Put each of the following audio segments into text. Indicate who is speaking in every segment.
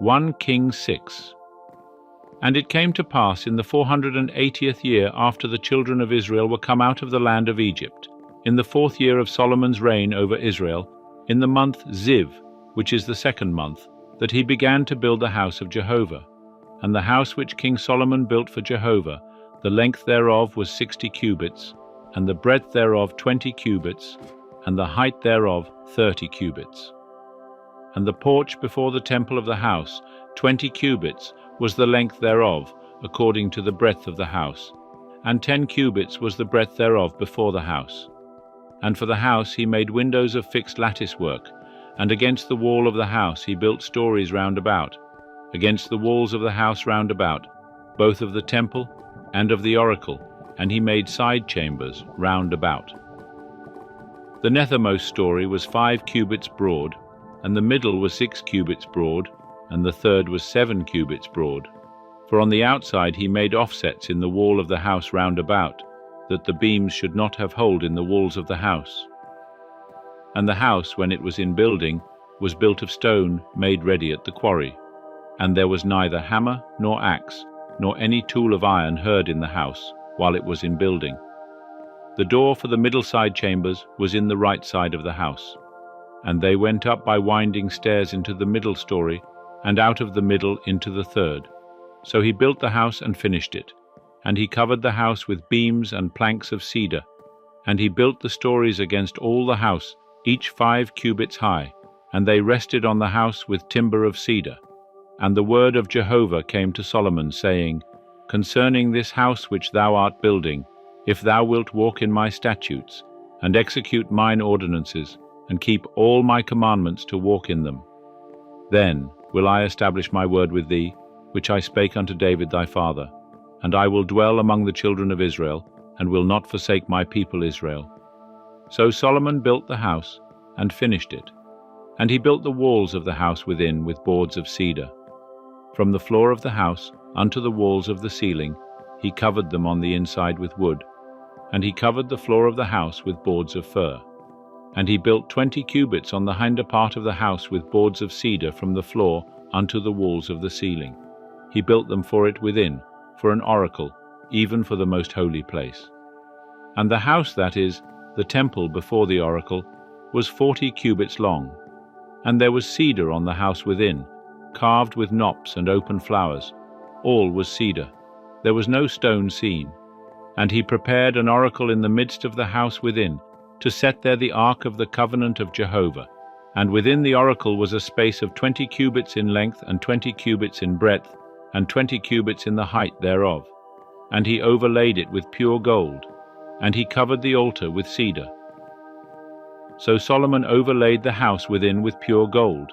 Speaker 1: 1 Kings 6. And it came to pass in the 480th year after the children of Israel were come out of the land of Egypt, in the 4th year of Solomon's reign over Israel, in the month Ziv, which is the 2nd month, that he began to build the house of Jehovah. And the house which King Solomon built for Jehovah, the length thereof was 60 cubits, and the breadth thereof 20 cubits, and the height thereof 30 cubits. And the porch before the temple of the house, 20 cubits, was the length thereof, according to the breadth of the house, and 10 cubits was the breadth thereof before the house. And for the house he made windows of fixed lattice work, and against the wall of the house he built stories round about, against the walls of the house round about, both of the temple and of the oracle, and he made side chambers round about. The nethermost story was 5 cubits broad, and the middle was 6 cubits broad, and the third was 7 cubits broad. For on the outside he made offsets in the wall of the house round about, that the beams should not have hold in the walls of the house. And the house, when it was in building, was built of stone made ready at the quarry, and there was neither hammer nor axe, nor any tool of iron heard in the house, while it was in building. The door for the middle side chambers was in the right side of the house, and they went up by winding stairs into the middle story, and out of the middle into the third. So he built the house and finished it, and he covered the house with beams and planks of cedar, and he built the stories against all the house, each 5 cubits high, and they rested on the house with timber of cedar. And the word of Jehovah came to Solomon, saying, Concerning this house which thou art building, if thou wilt walk in my statutes, and execute mine ordinances, and keep all my commandments to walk in them, then will I establish my word with thee, which I spake unto David thy father, and I will dwell among the children of Israel, and will not forsake my people Israel. So Solomon built the house, and finished it. And he built the walls of the house within with boards of cedar. From the floor of the house unto the walls of the ceiling, he covered them on the inside with wood. And he covered the floor of the house with boards of fir. And he built 20 cubits on the hinder part of the house with boards of cedar from the floor unto the walls of the ceiling. He built them for it within, for an oracle, even for the most holy place. And the house, that is, the temple before the oracle, was 40 cubits long. And there was cedar on the house within, carved with knops and open flowers. All was cedar. There was no stone seen. And he prepared an oracle in the midst of the house within, to set there the ark of the covenant of Jehovah. And within the oracle was a space of 20 cubits in length, and 20 cubits in breadth, and 20 cubits in the height thereof. And he overlaid it with pure gold, and he covered the altar with cedar. So Solomon overlaid the house within with pure gold,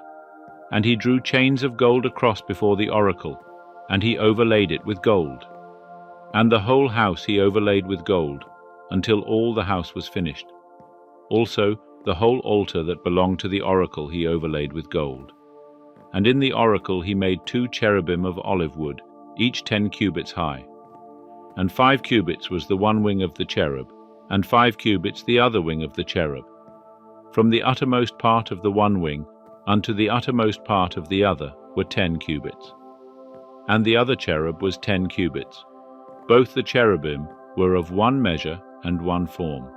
Speaker 1: and he drew chains of gold across before the oracle, and he overlaid it with gold. And the whole house he overlaid with gold, until all the house was finished. Also the whole altar that belonged to the oracle he overlaid with gold. And in the oracle he made 2 cherubim of olive wood, each 10 cubits high. And 5 cubits was the one wing of the cherub, and 5 cubits the other wing of the cherub. From the uttermost part of the one wing unto the uttermost part of the other were 10 cubits. And the other cherub was 10 cubits. Both the cherubim were of one measure and one form.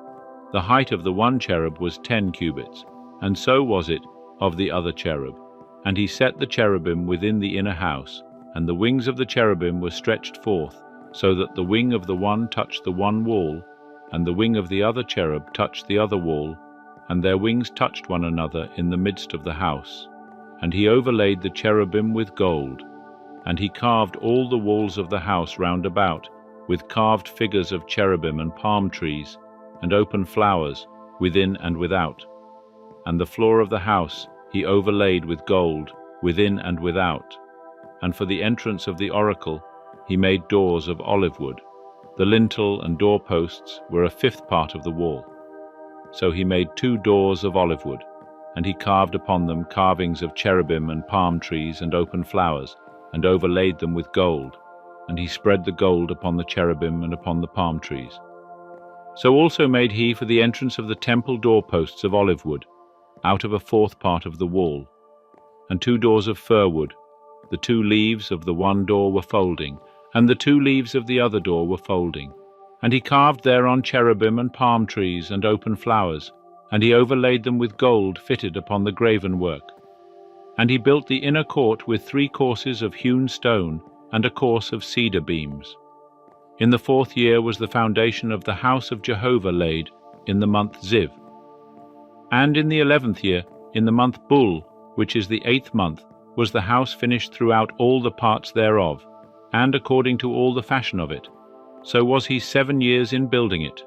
Speaker 1: The height of the one cherub was 10 cubits, and so was it of the other cherub. And he set the cherubim within the inner house, and the wings of the cherubim were stretched forth, so that the wing of the one touched the one wall, and the wing of the other cherub touched the other wall, and their wings touched one another in the midst of the house. And he overlaid the cherubim with gold, and he carved all the walls of the house round about, with carved figures of cherubim and palm trees, and open flowers, within and without. And the floor of the house he overlaid with gold, within and without. And for the entrance of the oracle he made doors of olive wood. The lintel and doorposts were a 5th part of the wall. So he made 2 doors of olive wood, and he carved upon them carvings of cherubim and palm trees and open flowers, and overlaid them with gold, and he spread the gold upon the cherubim and upon the palm trees. So also made he for the entrance of the temple doorposts of olive wood, out of a 4th part of the wall, and 2 doors of fir wood, The 2 leaves of the one door were folding, and the 2 leaves of the other door were folding. And he carved thereon cherubim and palm trees and open flowers, and he overlaid them with gold fitted upon the graven work. And he built the inner court with 3 courses of hewn stone and a course of cedar beams. In the 4th year was the foundation of the house of Jehovah laid, in the month Ziv. And in the 11th year, in the month Bul, which is the 8th month, was the house finished throughout all the parts thereof, and according to all the fashion of it. So was he 7 years in building it.